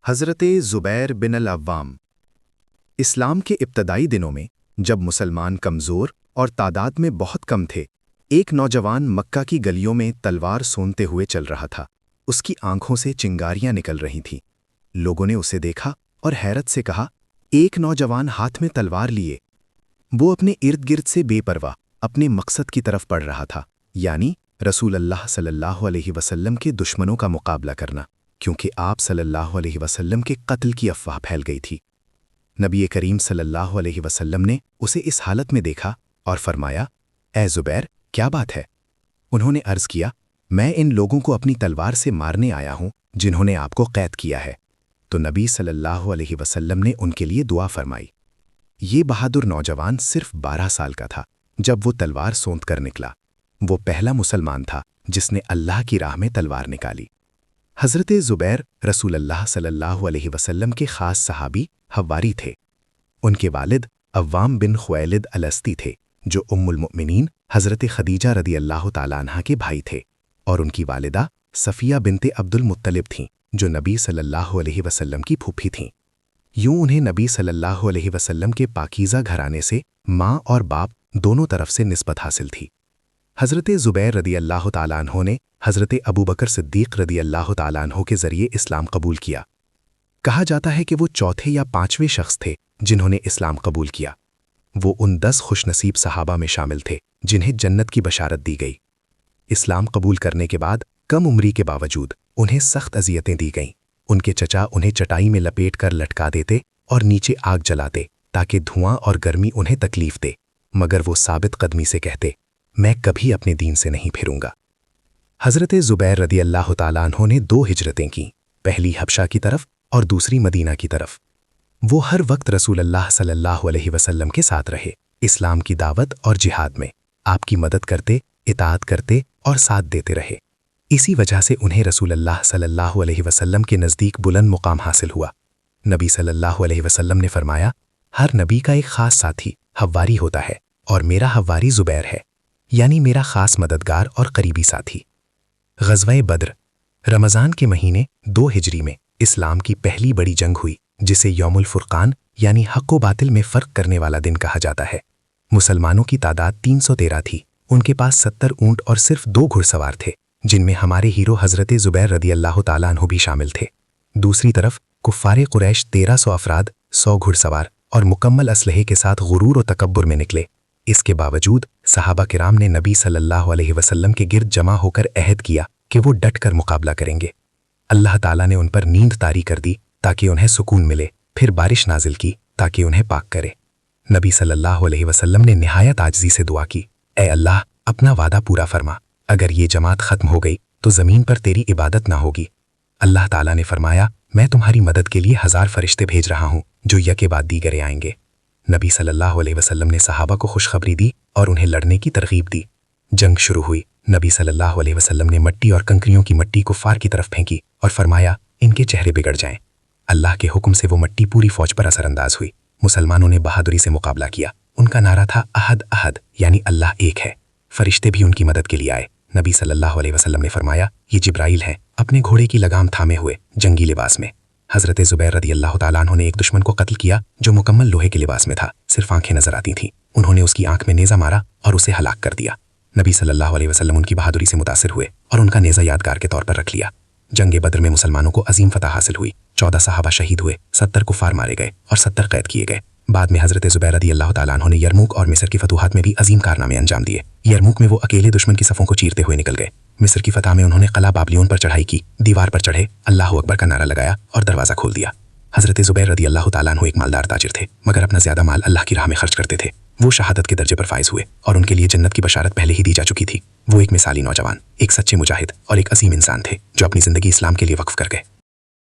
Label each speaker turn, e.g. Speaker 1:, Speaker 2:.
Speaker 1: حضرت زبیر بن العوام۔ اسلام کے ابتدائی دنوں میں جب مسلمان کمزور اور تعداد میں بہت کم تھے، ایک نوجوان مکہ کی گلیوں میں تلوار سونتے ہوئے چل رہا تھا۔ اس کی آنکھوں سے چنگاریاں نکل رہی تھیں۔ لوگوں نے اسے دیکھا اور حیرت سے کہا، ایک نوجوان ہاتھ میں تلوار لیے۔ وہ اپنے ارد گرد سے بے پرواہ اپنے مقصد کی طرف بڑھ رہا تھا، یعنی رسول اللہ صلی اللہ علیہ وسلم کے دشمنوں کا مقابلہ کرنا، کیونکہ آپ صلی اللہ علیہ وسلم کے قتل کی افواہ پھیل گئی تھی۔ نبی کریم صلی اللہ علیہ وسلم نے اسے اس حالت میں دیکھا اور فرمایا، اے زبیر، کیا بات ہے؟ انہوں نے عرض کیا، میں ان لوگوں کو اپنی تلوار سے مارنے آیا ہوں جنہوں نے آپ کو قید کیا ہے۔ تو نبی صلی اللہ علیہ وسلم نے ان کے لیے دعا فرمائی۔ یہ بہادر نوجوان صرف 12 سال کا تھا جب وہ تلوار سونت کر نکلا۔ وہ پہلا مسلمان تھا جس نے اللہ کی راہ میں تلوار نکالی۔ حضرت زبیر رسول اللہ صلی اللہ علیہ وسلم کے خاص صحابی حواری تھے۔ ان کے والد عوام بن خویلد الاسدی تھے، جو ام المؤمنین حضرت خدیجہ رضی اللہ تعالیٰ عنہ کے بھائی تھے، اور ان کی والدہ صفیہ بنت عبد المطلب تھیں، جو نبی صلی اللہ علیہ وسلم کی پھوپھی تھیں۔ یوں انہیں نبی صلی اللہ علیہ وسلم کے پاکیزہ گھرانے سے ماں اور باپ دونوں طرف سے نسبت حاصل تھی۔ حضرت زبیر رضی اللہ تعالیٰ عنہ نے حضرت ابوبکر صدیق رضی اللہ تعالیٰ عنہ کے ذریعے اسلام قبول کیا۔ کہا جاتا ہے کہ وہ چوتھے یا 5ویں شخص تھے جنہوں نے اسلام قبول کیا۔ وہ ان 10 خوش نصیب صحابہ میں شامل تھے جنہیں جنت کی بشارت دی گئی۔ اسلام قبول کرنے کے بعد کم عمری کے باوجود انہیں سخت اذیتیں دی گئیں۔ ان کے چچا انہیں چٹائی میں لپیٹ کر لٹکا دیتے اور نیچے آگ جلاتے تاکہ دھواں اور گرمی انہیں تکلیف دے، مگر وہ ثابت قدمی سے کہتے، میں کبھی اپنے دین سے نہیں پھروں گا۔ حضرت زبیر رضی اللہ تعالیٰ عنہ نے 2 ہجرتیں کیں، پہلی حبشہ کی طرف اور دوسری مدینہ کی طرف۔ وہ ہر وقت رسول اللہ صلی اللہ علیہ وسلم کے ساتھ رہے، اسلام کی دعوت اور جہاد میں آپ کی مدد کرتے، اطاعت کرتے اور ساتھ دیتے رہے۔ اسی وجہ سے انہیں رسول اللہ صلی اللہ علیہ وسلم کے نزدیک بلند مقام حاصل ہوا۔ نبی صلی اللہ علیہ وسلم نے فرمایا، ہر نبی کا ایک خاص ساتھی حواری ہوتا ہے، اور میرا حواری زبیر ہے، یعنی میرا خاص مددگار اور قریبی ساتھی۔ غزوہ بدر رمضان کے مہینے 2 ہجری میں اسلام کی پہلی بڑی جنگ ہوئی، جسے یوم الفرقان یعنی حق و باطل میں فرق کرنے والا دن کہا جاتا ہے۔ مسلمانوں کی تعداد 313 تھی۔ ان کے پاس 70 اونٹ اور صرف 2 گھڑ سوار تھے، جن میں ہمارے ہیرو حضرت زبیر رضی اللہ تعالیٰ عنہ بھی شامل تھے۔ دوسری طرف کفار قریش 1300 افراد، 100 گھڑ سوار اور مکمل اسلحے کے ساتھ غرور و تکبر میں نکلے۔ اس کے باوجود صحابہ کرام نے نبی صلی اللہ علیہ وسلم کے گرد جمع ہو کر عہد کیا کہ وہ ڈٹ کر مقابلہ کریں گے۔ اللہ تعالیٰ نے ان پر نیند طاری کر دی تاکہ انہیں سکون ملے، پھر بارش نازل کی تاکہ انہیں پاک کرے۔ نبی صلی اللہ علیہ وسلم نے نہایت عاجزی سے دعا کی، اے اللہ، اپنا وعدہ پورا فرما، اگر یہ جماعت ختم ہو گئی تو زمین پر تیری عبادت نہ ہوگی۔ اللہ تعالیٰ نے فرمایا، میں تمہاری مدد کے لیے 1000 فرشتے بھیج رہا ہوں جو یکے بعد دیگرے آئیں گے۔ نبی صلی اللہ علیہ وسلم نے صحابہ کو خوشخبری دی اور انہیں لڑنے کی ترغیب دی۔ جنگ شروع ہوئی۔ نبی صلی اللہ علیہ وسلم نے مٹی اور کنکریوں کی مٹی کفار کی طرف پھینکی اور فرمایا، ان کے چہرے بگڑ جائیں۔ اللہ کے حکم سے وہ مٹی پوری فوج پر اثر انداز ہوئی۔ مسلمانوں نے بہادری سے مقابلہ کیا۔ ان کا نعرہ تھا احد احد، یعنی اللہ ایک ہے۔ فرشتے بھی ان کی مدد کے لیے آئے۔ نبی صلی اللہ علیہ وسلم نے فرمایا، یہ جبرائیل ہیں، اپنے گھوڑے کی لگام تھامے ہوئے، جنگی لباس میں۔ حضرت زبیر رضی اللہ تعالیٰ عنہ نے ایک دشمن کو قتل کیا جو مکمل لوہے کے لباس میں تھا، صرف آنکھیں نظر آتی تھیں۔ انہوں نے اس کی آنکھ میں نیزہ مارا اور اسے ہلاک کر دیا۔ نبی صلی اللہ علیہ وسلم ان کی بہادری سے متاثر ہوئے اور ان کا نیزہ یادگار کے طور پر رکھ لیا۔ جنگ بدر میں مسلمانوں کو عظیم فتح حاصل ہوئی۔ 14 صحابہ شہید ہوئے، 70 کفار مارے گئے اور 70 قید کیے گئے۔ بعد میں حضرت زبیر رضی اللہ تعالیٰ عنہ نے یرموک اور مصر کی فتوحات میں بھی عظیم کارنامے انجام دیے۔ یرموک میں وہ اکیلے دشمن کی صفوں کو چیرتے ہوئے نکل گئے۔ مصر کی فتح میں انہوں نے قلعہ بابلیون پر چڑھائی کی، دیوار پر چڑھے، اللہ اکبر کا نعرہ لگایا اور دروازہ کھول دیا۔ حضرت زبیر رضی اللہ تعالیٰ عنہ ایک مالدار تاجر تھے، مگر اپنا زیادہ مال اللہ کی راہ میں خرچ کرتے تھے۔ وہ شہادت کے درجے پر فائز ہوئے اور ان کے لیے جنت کی بشارت پہلے ہی دی جا چکی تھی۔ وہ ایک مثالی نوجوان، ایک سچے مجاہد اور ایک عظیم انسان تھے جو اپنی زندگی اسلام کے لیے وقف کر گئے۔